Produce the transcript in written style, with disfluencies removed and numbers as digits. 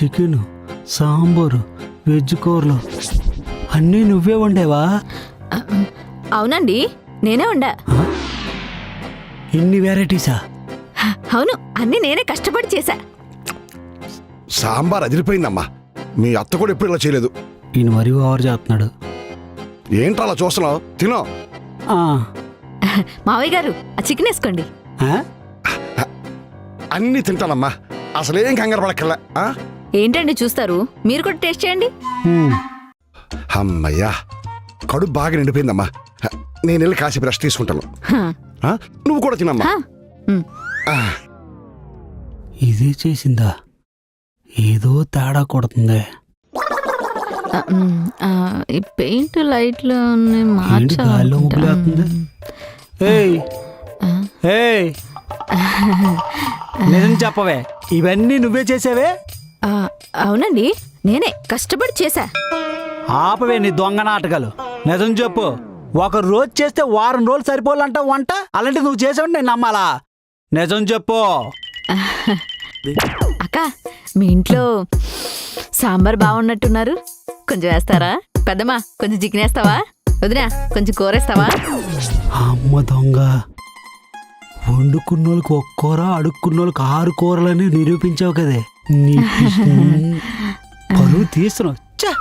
Chicken, sambar, veg కూరలు అన్నీ నువ్వే వండేవా? అవునండి, నేనే వండా. ఇన్ని వెరైటీసా? అవును, అన్నీ నేనే కష్టపడి చేశా. సాంబార్ అదిరిపోయిందమ్మా. మీ అత్త కూడా ఎప్పుడు ఇలా చేయలేదు. ఈయన మరీ ఓవర్ చేస్తున్నాడు. ఏంట్రా అలా చూస్తున్నావు? తినో. ఆ, మావయ్య గారు, ఆ చికెన్ వేసుకోండి. ఆ? అన్నీ తింటానమ్మా, అసలేం కంగారు పడక్కర్లే. ఏంటండి చూస్తారు, మీరు కూడా టేస్ట్ చేయండి. ఉమ్, అమ్మయ్యా, కడుపు బాగా నిండిపోయిందమ్మా. నేను వెళ్ళి కాసేపు రెస్ట్ తీసుకుంటాను. నువ్వు కూడా తినమ్మా. ఉమ్. ఇదే చేసిందా? ఏదో తేడా కొడుతుంది. ఈ పెయింట్ లైట్లు ఏంటి గాల్లో ముగ్గులేస్తుంది? ఏయ్ ఏయ్, నిజం చెప్పవే, ఇవన్నీ నువ్వే చేసావే? అవునండి, నేనే కష్టపడి చేశా. ఆపవే నీ దొంగ నాటకాలు. నిజం చెప్పు, ఒక రోజు చేస్తే వారం రోజులు సరిపోవాలంట వంట. అలాంటి నువ్వు చేసావు నేను నమ్మాలా? నిజం చెప్పు. అక్క, మీ ఇంట్లో సాంబార్ బాగున్నట్టున్నారు, కొంచెం వేస్తారా? పెద్దమ్మా, కొంచెం చికెన్ వేస్తావా? వదినా, కొంచెం కూరేస్తావా? అమ్మ దొంగ, వండుకున్నోళ్ళకి ఒక్క కూర, అడుక్కున్నోళ్ళకి 6 కూరలని నిరూపించావు కదే. నీ పరువు తీస్తున్నావు.